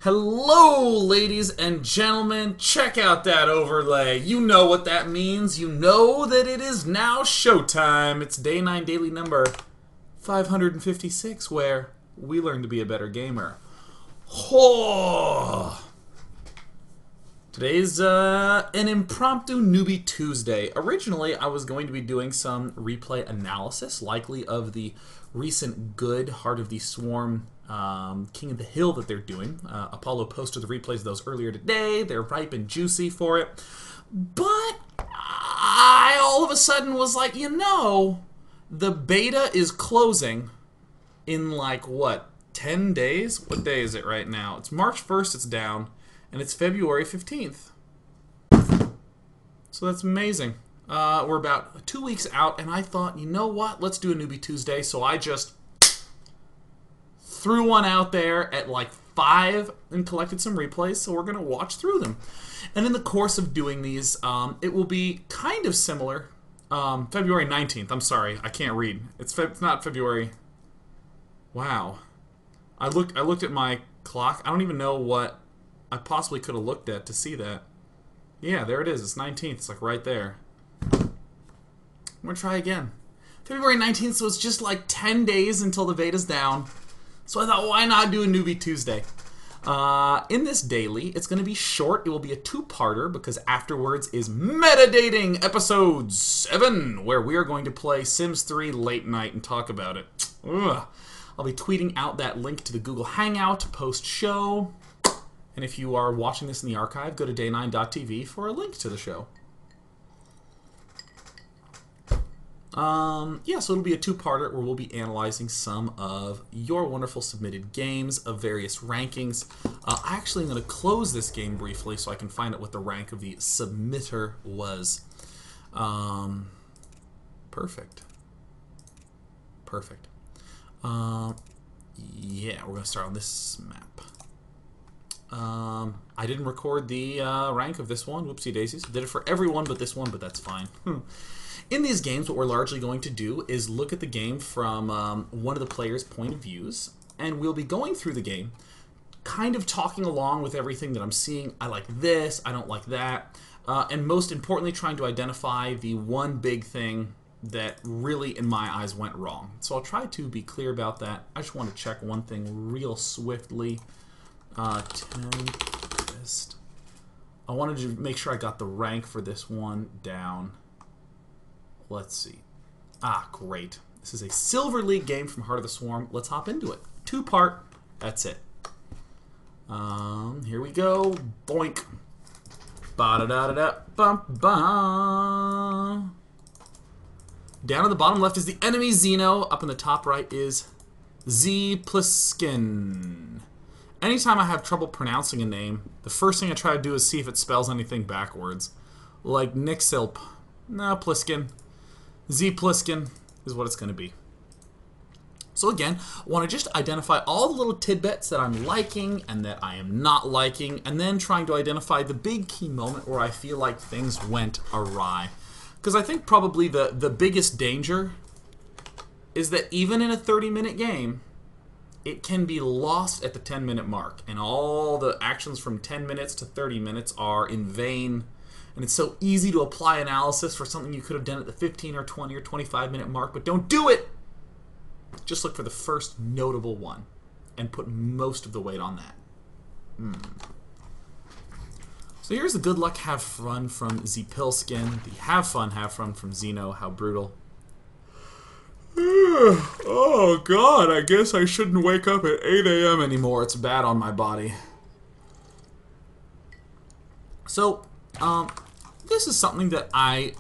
Hello, ladies and gentlemen. Check out that overlay. You know what that means. You know that it is now showtime. It's Day 9 Daily number 556, where we learn to be a better gamer. Oh. Today's an impromptu Newbie Tuesday. Originally, I was going to be doing some replay analysis, likely of the recent good Heart of the Swarm King of the Hill that they're doing. Apollo posted the replays of those earlier today. They're ripe and juicy for it. But I all of a sudden was like, you know, the beta is closing in like, what, 10 days? What day is it right now? It's March 1st, it's down. And it's February 15th. So that's amazing. We're about 2 weeks out, and I thought, you know what? Let's do a Newbie Tuesday. So I just threw one out there at like 5 and collected some replays, so we're going to watch through them. And in the course of doing these, it will be kind of similar. February 19th. I'm sorry. I can't read. It's not February. Wow. I looked at my clock. I don't even know what I possibly could have looked at to see that. Yeah, there it is. It's 19th. It's like right there. I'm going to try again. February 19th, so it's just like 10 days until the beta's down. So I thought, why not do a Newbie Tuesday? In this daily, it's going to be short. It will be a 2-parter because afterwards is Metadating Episode 7, where we are going to play Sims 3 late night and talk about it. Ugh. I'll be tweeting out that link to the Google Hangout post-show. And if you are watching this in the archive, go to day9.tv for a link to the show. Yeah, so it'll be a 2-parter where we'll be analyzing some of your wonderful submitted games of various rankings. I actually am going to close this game briefly so I can find out what the rank of the submitter was. Perfect. Perfect. Yeah, we're going to start on this map. I didn't record the rank of this one. Whoopsie daisies. Did it for everyone but this one, but that's fine. In these games, what we're largely going to do is look at the game from one of the players' point of views, and we'll be going through the game, kind of talking along with everything that I'm seeing. I like this, I don't like that, and most importantly, trying to identify the one big thing that really, in my eyes, went wrong. So I'll try to be clear about that. I just want to check one thing real swiftly. Tempest. I wanted to make sure I got the rank for this one down. Let's see. Ah, great. This is a Silver League game from Heart of the Swarm. Let's hop into it. 2-part. That's it. Here we go. Boink. Ba-da-da-da-da. Bum-bum. Down at the bottom left is the enemy Zeno. Up in the top right is Pliskin. Anytime I have trouble pronouncing a name, the first thing I try to do is see if it spells anything backwards. Like Nixilp. No, Pliskin. Pliskin is what it's going to be. So again, I want to just identify all the little tidbits that I'm liking and that I am not liking, and then trying to identify the big key moment where I feel like things went awry. Because I think probably the biggest danger is that even in a 30-minute game, it can be lost at the 10-minute mark, and all the actions from 10 minutes to 30 minutes are in vain, and it's so easy to apply analysis for something you could have done at the 15 or 20 or 25-minute mark, but don't do it! Just look for the first notable one, and put most of the weight on that. So here's the good luck, have fun from Pilskin, the have fun from Zeno, how brutal. Oh god, I guess I shouldn't wake up at 8 a.m. anymore. It's bad on my body. So, this is something that I'm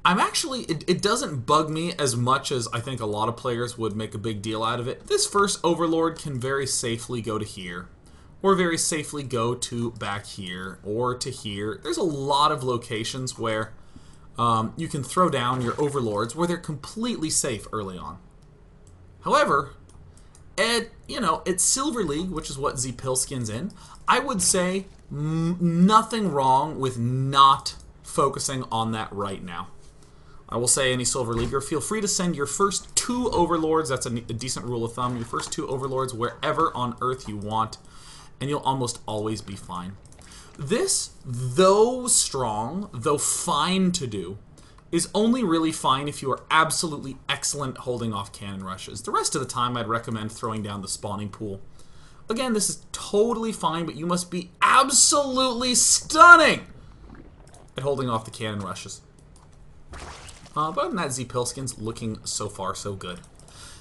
actually, it doesn't bug me as much as I think a lot of players would make a big deal out of it. This first Overlord can very safely go to here, or very safely go to back here, or to here. There's a lot of locations where you can throw down your overlords where they're completely safe early on. However, at Silver League, which is what Pilskin's in, I would say nothing wrong with not focusing on that right now. I will say, any Silver Leaguer, feel free to send your first 2 overlords, that's a decent rule of thumb, your first 2 overlords wherever on Earth you want. and you'll almost always be fine. This, though strong, though fine to do, is only really fine if you are absolutely excellent holding off cannon rushes. The rest of the time, I'd recommend throwing down the spawning pool. Again, this is totally fine, but you must be absolutely stunning at holding off the cannon rushes. But other than that, Zpilskin's looking so far so good.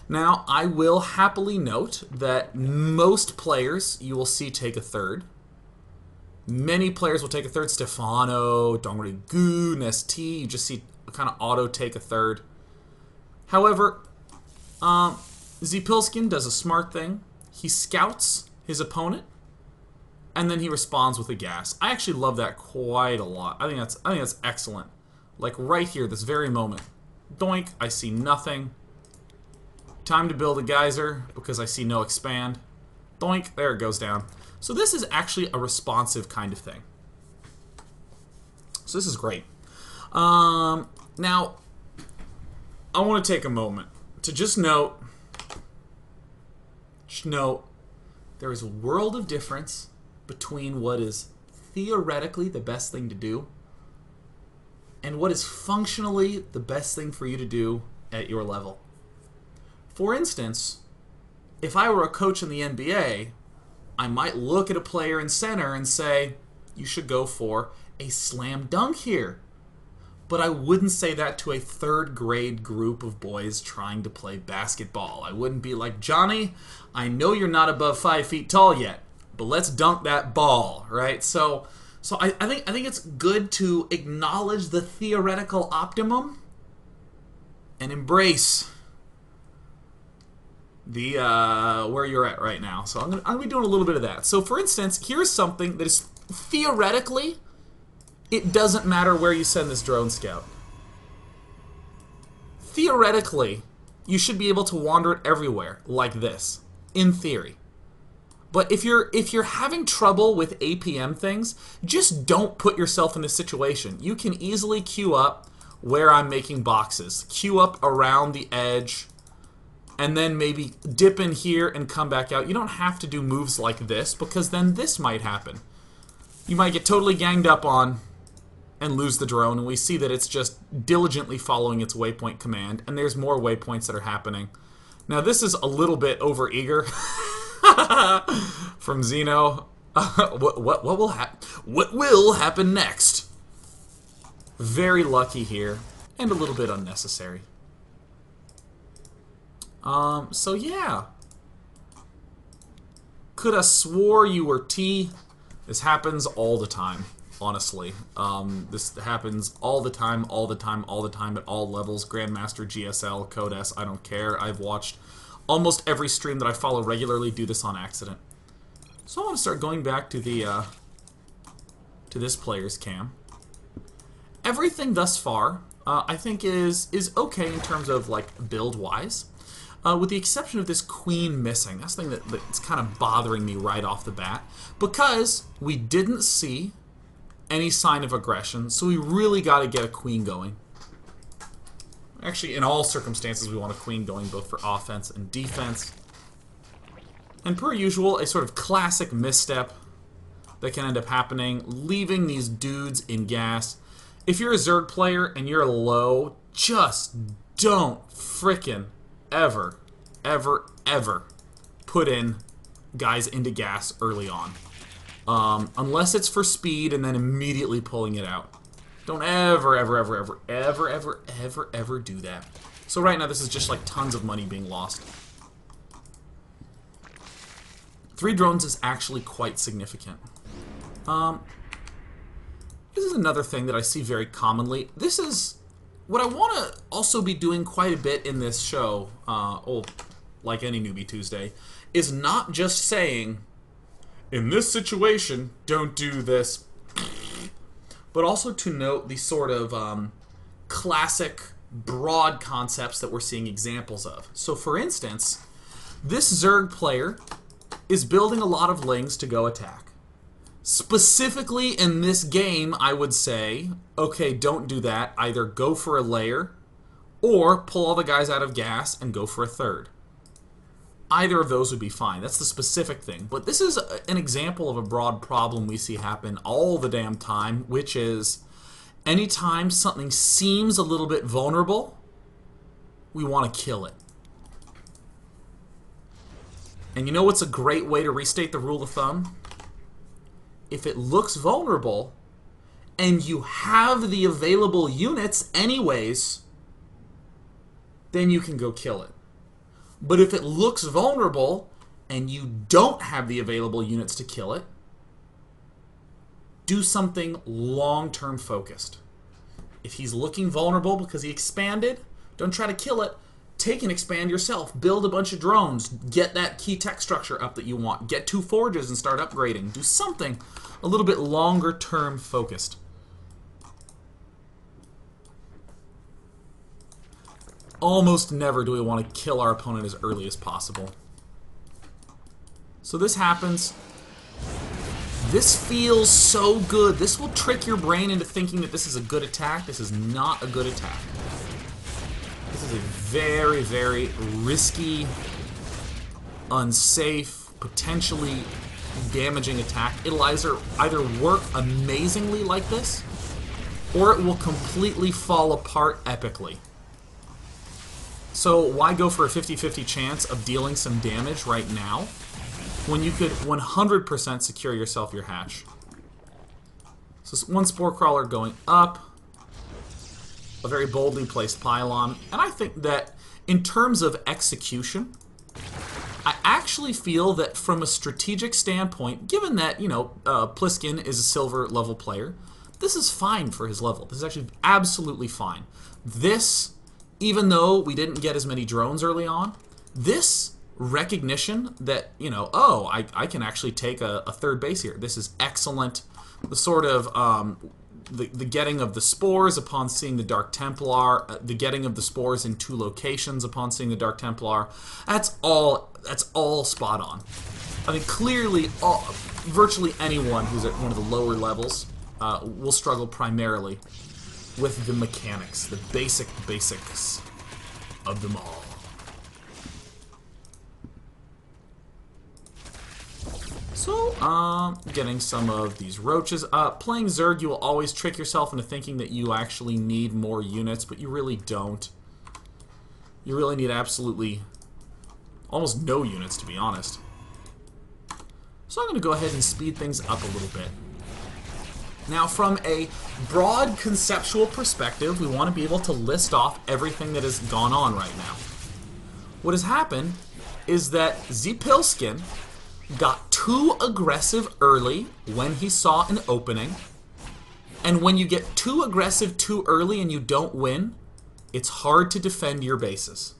Now, I will happily note that most players you will see take a third. Many players will take a third. Stefano, Dongrigu, Nest, you just see kind of auto take a third. However, Zpilskin does a smart thing. He scouts his opponent, and then he responds with a gas. I actually love that quite a lot. I think that's excellent. Like right here, this very moment. Doink, I see nothing. Time to build a geyser because I see no expand. Doink, there it goes down. So this is actually a responsive kind of thing. So this is great. Now, I want to take a moment to just note, there is a world of difference between what is theoretically the best thing to do and what is functionally the best thing for you to do at your level. For instance, if I were a coach in the NBA, I might look at a player in center and say, you should go for a slam dunk here. But I wouldn't say that to a third grade group of boys trying to play basketball. I wouldn't be like, Johnny, I know you're not above 5 feet tall yet, but let's dunk that ball, right? So I think it's good to acknowledge the theoretical optimum and embrace the where you're at right now. So I'm gonna be doing a little bit of that. So for instance, here's something that is theoretically, it doesn't matter where you send this drone scout. Theoretically, you should be able to wander it everywhere like this, in theory. But if you're having trouble with APM things, just don't put yourself in this situation. You can easily queue up where I'm making boxes. Queue up around the edge, and then maybe dip in here and come back out. You don't have to do moves like this, because then this might happen. You might get totally ganged up on and lose the drone, and we see that it's just diligently following its waypoint command, and there's more waypoints that are happening. Now this is a little bit overeager from Xeno. What will happen next? Very lucky here, and a little bit unnecessary. So yeah. Coulda swore you were T. This happens all the time, honestly. This happens all the time, at all levels. Grandmaster, GSL, HotS, I don't care. I've watched almost every stream that I follow regularly do this on accident. So I want to start going back to the to this player's cam. Everything thus far, I think is okay in terms of like build-wise. With the exception of this queen missing. That's the thing that's kind of bothering me right off the bat. Because we didn't see any sign of aggression, so we really got to get a queen going. Actually, in all circumstances, we want a queen going, both for offense and defense. And per usual, a sort of classic misstep that can end up happening, leaving these dudes in gas. If you're a Zerg player and you're low, just don't frickin' ever put in guys into gas early on. Unless it's for speed and then immediately pulling it out. Don't ever do that. So right now this is just like tons of money being lost. 3 drones is actually quite significant. This is another thing that I see very commonly. This is what I want to also be doing quite a bit in this show, like any Newbie Tuesday, is not just saying, in this situation, don't do this, but also to note the sort of classic, broad concepts that we're seeing examples of. So for instance, this Zerg player is building a lot of lings to go attack. Specifically in this game, I would say, okay, don't do that. Either go for a layer, or pull all the guys out of gas and go for a third. either of those would be fine. That's the specific thing. But this is an example of a broad problem we see happen all the damn time, which is anytime something seems a little bit vulnerable, we want to kill it. And you know what's a great way to restate the rule of thumb? If it looks vulnerable and you have the available units anyways, then you can go kill it. But if it looks vulnerable and you don't have the available units to kill it, do something long-term focused. If he's looking vulnerable because he expanded, don't try to kill it. Take and expand yourself. Build a bunch of drones. Get that key tech structure up that you want. Get 2 forges and start upgrading. Do something a little bit longer-term focused. Almost never do we want to kill our opponent as early as possible. So this happens. This feels so good. This will trick your brain into thinking that this is a good attack. This is not a good attack. This is a very, very risky, unsafe, potentially damaging attack. It'll either work amazingly like this, or it will completely fall apart epically. So why go for a 50-50 chance of dealing some damage right now when you could 100% secure yourself your hatch? So one Spore Crawler going up, a very boldly placed pylon, and I think that in terms of execution, I actually feel that from a strategic standpoint, given that, you know, Pliskin is a silver level player, this is fine for his level. This is actually absolutely fine. This, even though we didn't get as many drones early on, this recognition that, you know, oh, I can actually take a third base here. This is excellent. The sort of, the getting of the spores upon seeing the Dark Templar, the getting of the spores in 2 locations upon seeing the Dark Templar, that's all spot on. I mean, clearly, virtually anyone who's at one of the lower levels will struggle primarily with the mechanics, the basics of them all. So, getting some of these roaches up. Playing Zerg, you will always trick yourself into thinking that you actually need more units, but you really don't. You really need absolutely almost no units, to be honest. So I'm going to go ahead and speed things up a little bit. Now, from a broad conceptual perspective, we want to be able to list off everything that has gone on right now. What has happened is that Zpilskin got too aggressive early when he saw an opening, and when you get too aggressive too early and you don't win, it's hard to defend your bases.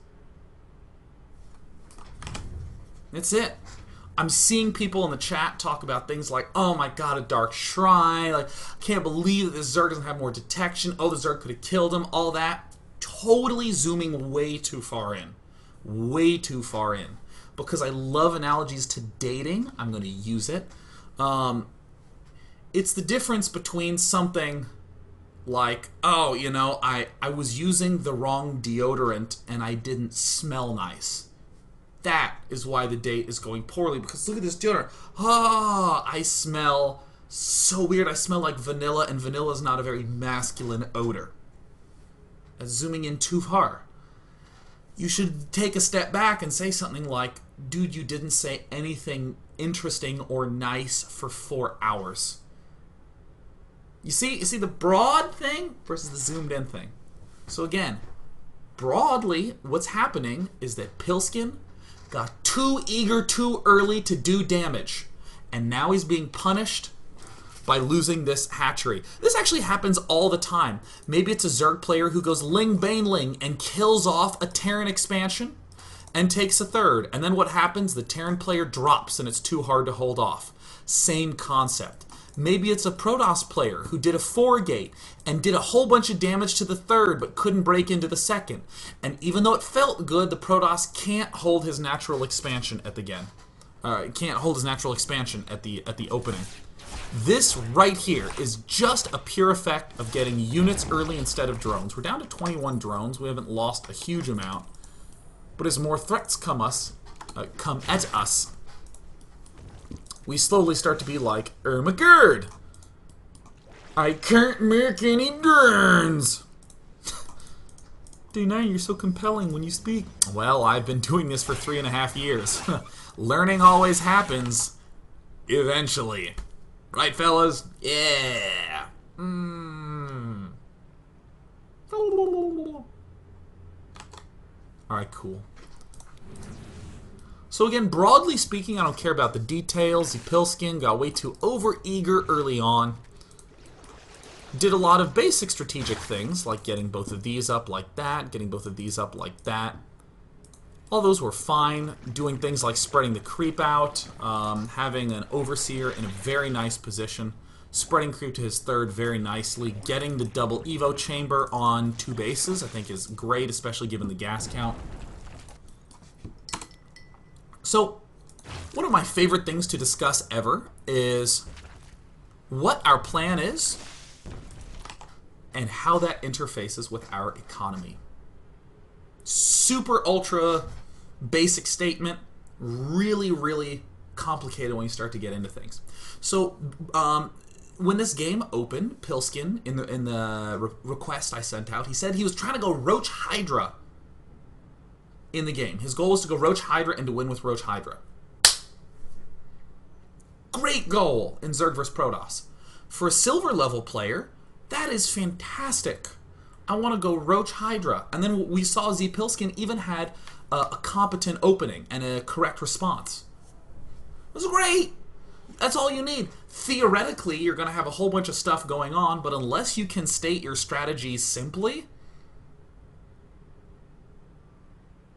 That's it. I'm seeing people in the chat talk about things like, oh my god, a Dark Shrine, like, I can't believe that this Zerg doesn't have more detection, oh, the Zerg could have killed him, all that. Totally zooming way too far in. Way too far in. Because I love analogies to dating, I'm going to use it. It's the difference between something like, oh, you know, I was using the wrong deodorant and I didn't smell nice. That is why the date is going poorly, because look at this deodorant. Ah, I smell so weird. I smell like vanilla, and vanilla is not a very masculine odor. That's zooming in too far. You should take a step back and say something like, dude, you didn't say anything interesting or nice for 4 hours. You see the broad thing versus the zoomed in thing. So again, broadly, what's happening is that Pilskin got too eager too early to do damage, and now he's being punished by losing this hatchery. This actually happens all the time. Maybe it's a Zerg player who goes Ling Baneling and kills off a Terran expansion and takes a third, and then what happens? The Terran player drops and it's too hard to hold off. Same concept. Maybe it's a Protoss player who did a 4-gate and did a whole bunch of damage to the third but couldn't break into the second. And even though it felt good, the Protoss can't hold his natural expansion at the can't hold his natural expansion at the opening. This right here is just a pure effect of getting units early instead of drones. We're down to 21 drones. We haven't lost a huge amount. But as more threats come us, come at us, we slowly start to be like, Ermagerd! I can't make any burns! D9, you're so compelling when you speak. Well, I've been doing this for 3.5 years. Learning always happens. Eventually. Right, fellas? Yeah. Alright, cool. So again, broadly speaking, I don't care about the details. Zipilskin got way too over-eager early on. Did a lot of basic strategic things, like getting both of these up like that, getting both of these up like that. All those were fine. Doing things like spreading the creep out, having an overseer in a very nice position, spreading creep to his third very nicely, getting the double Evo chamber on 2 bases, I think is great, especially given the gas count. So, one of my favorite things to discuss ever is what our plan is and how that interfaces with our economy. Super ultra basic statement, really, really complicated when you start to get into things. So, when this game opened, Pilskin, in the request I sent out, he said he was trying to go Roach Hydra in the game. His goal was to go Roach Hydra and to win with Roach Hydra. Great goal in Zerg vs. Protoss. For a silver level player, that is fantastic. I want to go Roach Hydra. And then we saw Zipilskin even had a competent opening and a correct response. It was great. That's all you need. Theoretically, you're going to have a whole bunch of stuff going on, but unless you can state your strategy simply,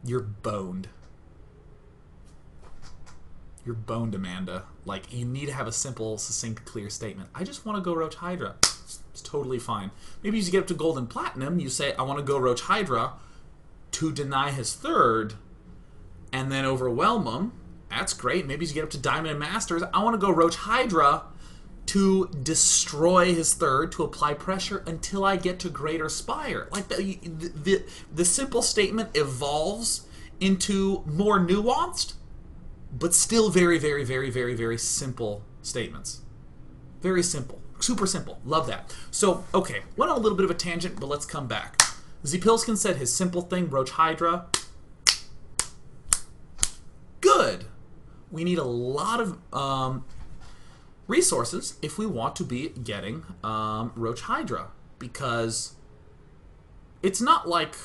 you're boned. You're boned, Amanda. Like, you need to have a simple, succinct, clear statement. I just want to go Roach Hydra. It's totally fine. Maybe as you get up to Gold and Platinum, you say, I want to go Roach Hydra to deny his third, and then overwhelm him. That's great. Maybe as you get up to Diamond and Masters, I want to go Roach Hydra to destroy his third, to apply pressure until I get to Greater Spire. Like, the simple statement evolves into more nuanced, but still very, very, very, very, very simple statements. Very simple. Super simple. Love that. So, okay, went on a little bit of a tangent, but let's come back. Zipilskin said his simple thing, Roach Hydra. Good. We need a lot of resources if we want to be getting Roach Hydra, because it's not like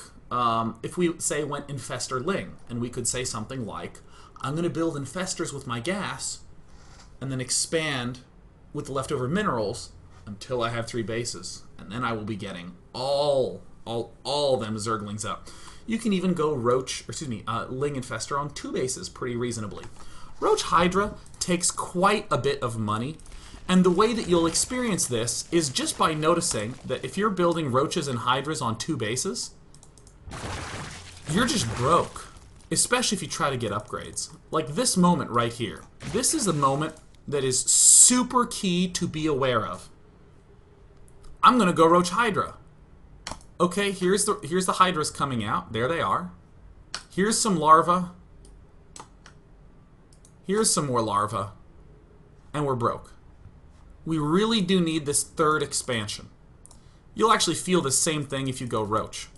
if we, say, went Infestor Ling, and we could say something like, I'm going to build Infestors with my gas, and then expand with the leftover minerals until I have 3 bases, and then I will be getting all them Zerglings up. You can even go Ling Infestor on 2 bases pretty reasonably. Roach Hydra takes quite a bit of money, and the way that you'll experience this is just by noticing that if you're building Roaches and Hydras on 2 bases, you're just broke, especially if you try to get upgrades. Like this moment right here. This is a moment that is super key to be aware of. I'm gonna go Roach Hydra. Okay, here's the Hydras coming out. There they are. Here's some larvae. Here's some more larvae. And we're broke. We really do need this 3rd expansion. You'll actually feel the same thing if you go Roach.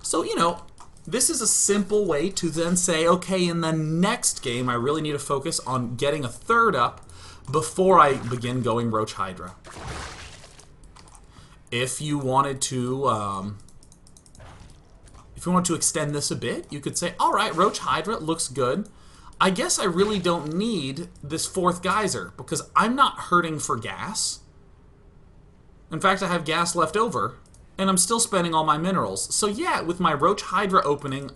So, you know, this is a simple way to then say, okay, in the next game, I really need to focus on getting a 3rd up before I begin going Roach Hydra. If you wanted to, extend this a bit, you could say, all right, Roach Hydra looks good. I guess I really don't need this 4th geyser because I'm not hurting for gas. In fact, I have gas left over, and I'm still spending all my minerals. So yeah, with my Roach Hydra opening,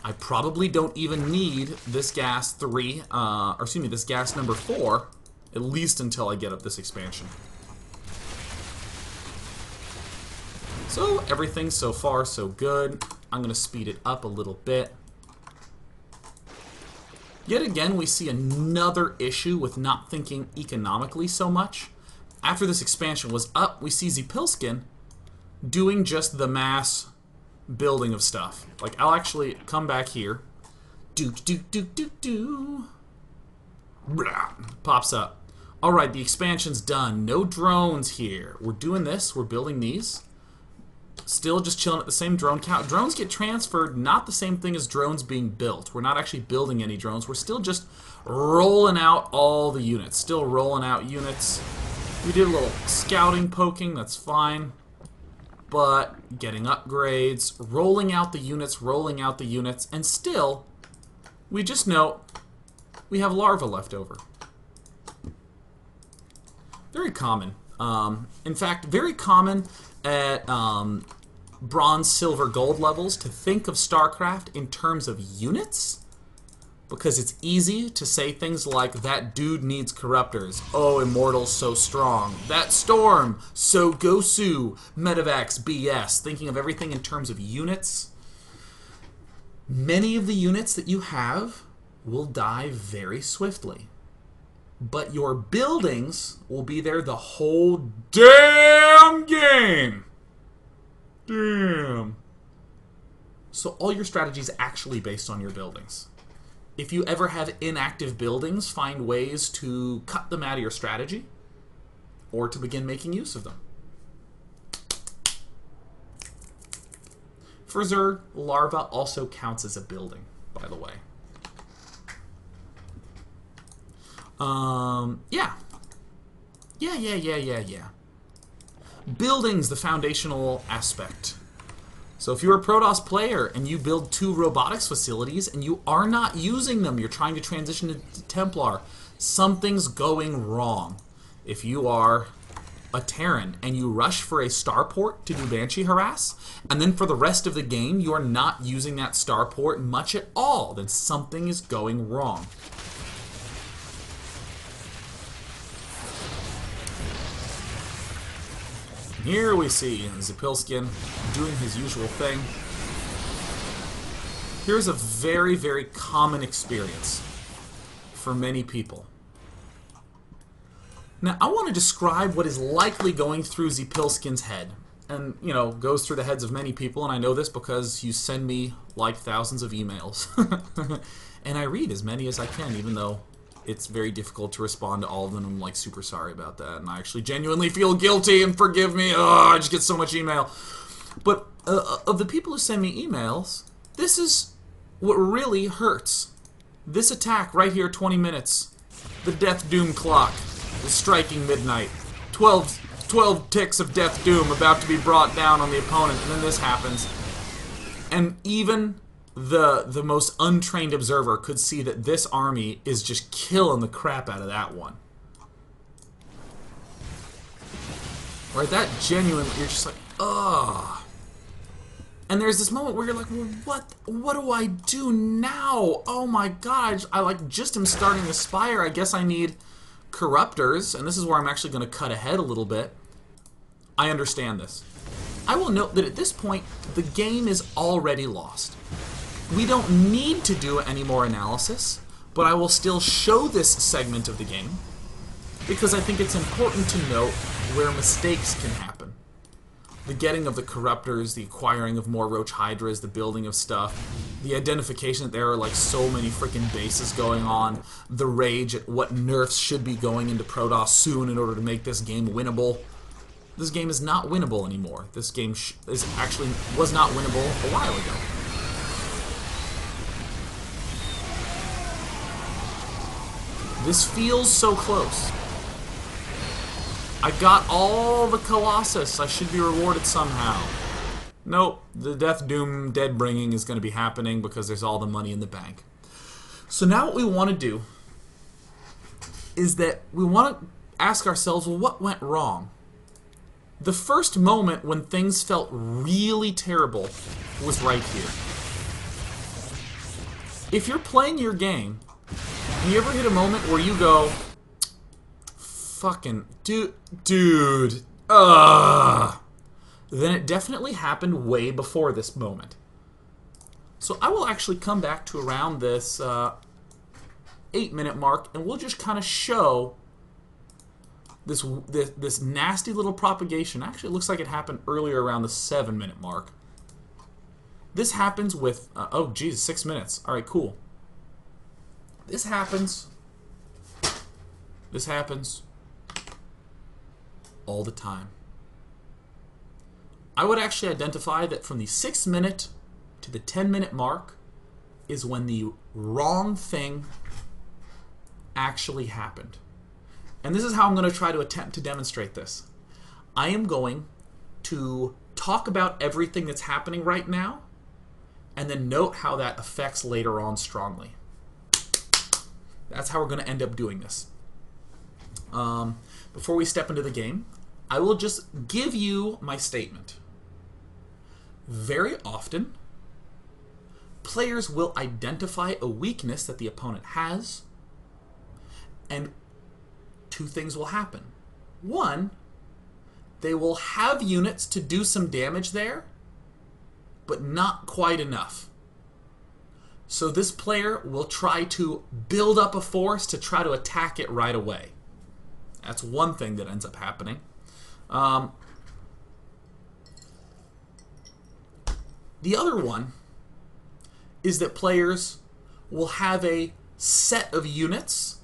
I probably don't even need this gas this gas number 4, at least until I get up this expansion. So everything so far so good. I'm going to speed it up a little bit. Yet again, we see another issue with not thinking economically so much. After this expansion was up, we see Zipilskin doing just the mass building of stuff. Like, I'll actually come back here Do. Pops up. Alright, the expansion's done. No drones here. We're doing this. We're building these. Still just chilling at the same drone count. Drones get transferred, not the same thing as drones being built. We're not actually building any drones. We're still just rolling out all the units. Still rolling out units. We did a little scouting, poking. That's fine. But getting upgrades, rolling out the units, and still, we just know we have larvae left over. Very common. In fact, very common at bronze, silver, gold levels to think of StarCraft in terms of units, because it's easy to say things like, that dude needs corruptors, oh, Immortal's so strong, that storm, so Gosu, Medivacs, BS, thinking of everything in terms of units. Many of the units that you have will die very swiftly. But your buildings will be there the whole damn game. Damn. So all your strategy is actually based on your buildings. If you ever have inactive buildings, find ways to cut them out of your strategy or to begin making use of them. For Zerg, larva also counts as a building, by the way. Yeah. Building's the foundational aspect. So if you're a Protoss player and you build 2 robotics facilities and you are not using them, you're trying to transition to Templar, something's going wrong. If you are a Terran and you rush for a starport to do Banshee harass, and then for the rest of the game you are not using that starport much at all, then something is going wrong. Here we see Zapilskin doing his usual thing. Here's a very, very common experience for many people. Now, I want to describe what is likely going through Zapilskin's head. And, you know, goes through the heads of many people, and I know this because you send me, like, thousands of emails. And I read as many as I can, even though it's very difficult to respond to all of them. I'm like super sorry about that, and I actually genuinely feel guilty, and forgive me. Oh, I just get so much email. But of the people who send me emails, this is what really hurts. This attack right here, 20 minutes. The Death Doom clock is striking midnight. 12 ticks of Death Doom about to be brought down on the opponent, and then this happens. And even the most untrained observer could see that this army is just killing the crap out of that one. Right? That genuinely, you're just like, ugh. And there's this moment where you're like, well, what do I do now? Oh my god, I like just am starting to Spire. I guess I need corruptors, and this is where I'm actually going to cut ahead a little bit. I understand this. I will note that at this point, the game is already lost. We don't need to do any more analysis, but I will still show this segment of the game because I think it's important to note where mistakes can happen. The getting of the corruptors, the acquiring of more roach hydras, the building of stuff, the identification that there are like so many freaking bases going on, the rage at what nerfs should be going into Protoss soon in order to make this game winnable. This game is not winnable anymore. This game was not winnable a while ago. This feels so close. I got all the Colossus. I should be rewarded somehow. Nope. The Death Doom dead bringing is going to be happening because there's all the money in the bank. So now what we want to do is that we want to ask ourselves, well, what went wrong? The first moment when things felt really terrible was right here. If you're playing your game, and you ever hit a moment where you go, fucking, dude, then it definitely happened way before this moment. So I will actually come back to around this 8-minute mark, and we'll just kind of show this nasty little propagation. Actually, it looks like it happened earlier around the 7-minute mark. This happens with, oh geez, 6 minutes. Alright, cool. This happens. This happens all the time. I would actually identify that from the 6-minute to the 10-minute mark is when the wrong thing actually happened. And this is how I'm going to try to attempt to demonstrate this. I am going to talk about everything that's happening right now and then note how that affects later on strongly. That's how we're going to end up doing this. Before we step into the game, I will just give you my statement. Very often, players will identify a weakness that the opponent has, and two things will happen. One, they will have units to do some damage there, but not quite enough. So this player will try to build up a force to try to attack it right away. That's one thing that ends up happening. The other one is that players will have a set of units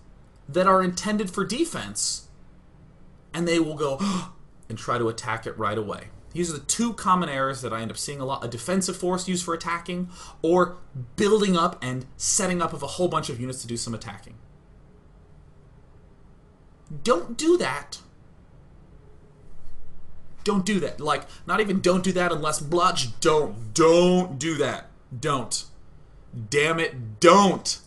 that are intended for defense, and they will go and try to attack it right away. These are the two common errors that I end up seeing a lot. A defensive force used for attacking, or building up and setting up of a whole bunch of units to do some attacking. Don't do that. Don't do that. Like, not even don't do that unless blotch. Don't do that. Don't. Damn it, don't.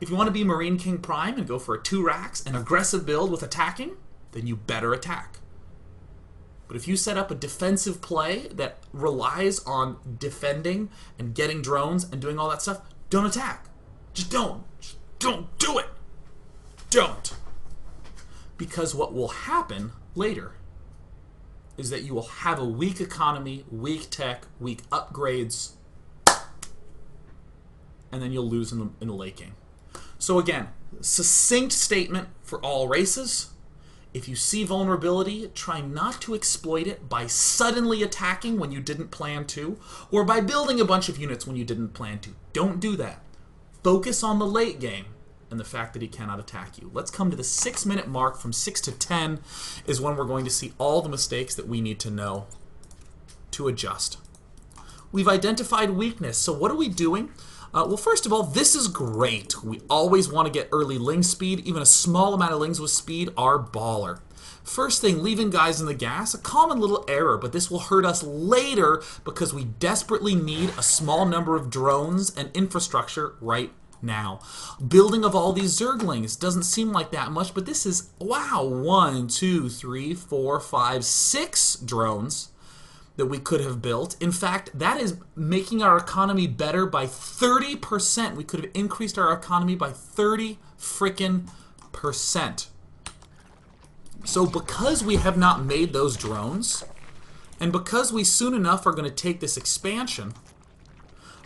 If you want to be Marine King Prime and go for a 2 racks, an aggressive build with attacking, then you better attack. But if you set up a defensive play that relies on defending and getting drones and doing all that stuff, don't attack. Just don't. Just don't do it. Don't. Because what will happen later is that you will have a weak economy, weak tech, weak upgrades, and then you'll lose in the late game. So again, succinct statement for all races. If you see vulnerability, try not to exploit it by suddenly attacking when you didn't plan to, or by building a bunch of units when you didn't plan to. Don't do that. Focus on the late game and the fact that he cannot attack you. Let's come to the 6-minute mark. From 6 to 10 is when we're going to see all the mistakes that we need to know to adjust. We've identified weakness. So what are we doing? Well, first of all, this is great. We always want to get early ling speed. Even a small amount of lings with speed are baller. First thing, leaving guys in the gas, a common little error, but this will hurt us later because we desperately need a small number of drones and infrastructure right now. Building of all these zerglings doesn't seem like that much, but this is, wow, 1, 2, 3, 4, 5, 6 drones that we could have built. In fact, that is making our economy better by 30%. We could have increased our economy by 30 frickin' %. So because we have not made those drones, and because we soon enough are going to take this expansion,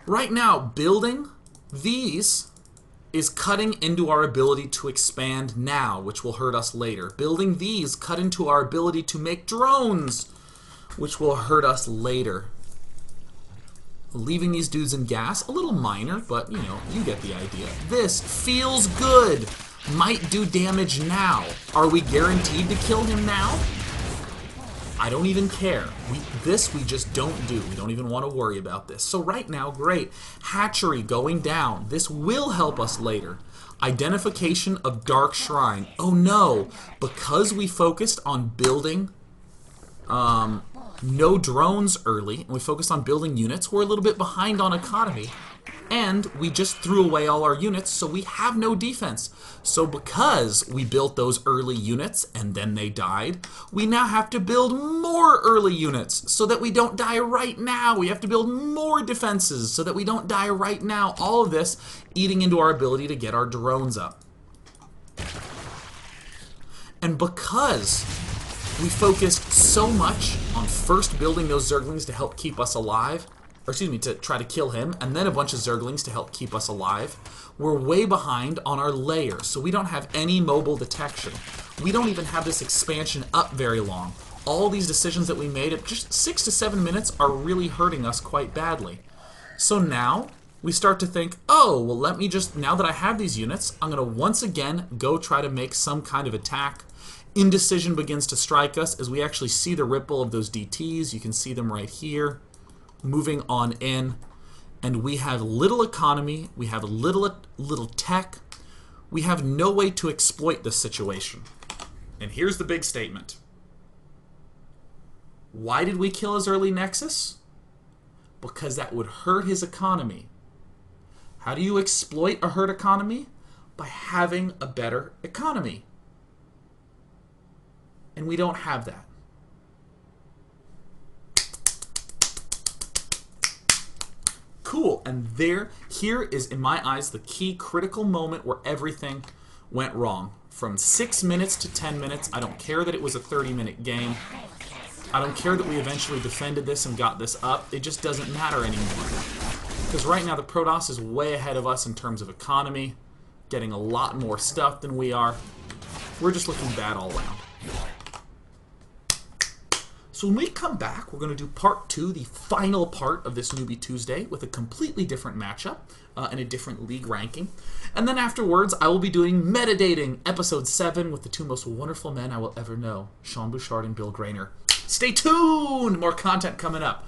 right now building these is cutting into our ability to expand now, which will hurt us later. Building these cut into our ability to make drones, which will hurt us later. Leaving these dudes in gas, a little minor, but, you know, you get the idea. This feels good. Might do damage now. Are we guaranteed to kill him now? I don't even care. This we just don't do. We don't even want to worry about this. So right now, great. Hatchery going down. This will help us later. Identification of Dark Shrine. Oh no, because we focused on building no drones early, and we focused on building units, we're a little bit behind on economy. And we just threw away all our units, so we have no defense. So because we built those early units and then they died, we now have to build more early units so that we don't die right now. We have to build more defenses so that we don't die right now. All of this eating into our ability to get our drones up. And because we focused so much on first building those zerglings to help keep us alive, or excuse me, to try to kill him, and then a bunch of zerglings to help keep us alive, we're way behind on our layers, so we don't have any mobile detection. We don't even have this expansion up very long. All these decisions that we made at just 6 to 7 minutes are really hurting us quite badly. So now, we start to think, oh, well, let me just, now that I have these units, I'm going to once again go try to make some kind of attack. Indecision begins to strike us as we actually see the ripple of those DTs. You can see them right here, moving on in. And we have little economy, we have little tech, we have no way to exploit this situation. And here's the big statement. Why did we kill his early Nexus? Because that would hurt his economy. How do you exploit a hurt economy? By having a better economy. And we don't have that. Cool, and here is, in my eyes, the key critical moment where everything went wrong. From 6 minutes to 10 minutes, I don't care that it was a 30-minute game. I don't care that we eventually defended this and got this up. It just doesn't matter anymore. Because right now the Protoss is way ahead of us in terms of economy, getting a lot more stuff than we are. We're just looking bad all around. So when we come back, we're going to do part 2, the final part of this Newbie Tuesday, with a completely different matchup and a different league ranking. And then afterwards, I will be doing Metadating, episode 7, with the two most wonderful men I will ever know, Sean Bouchard and Bill Grainer. Stay tuned! More content coming up.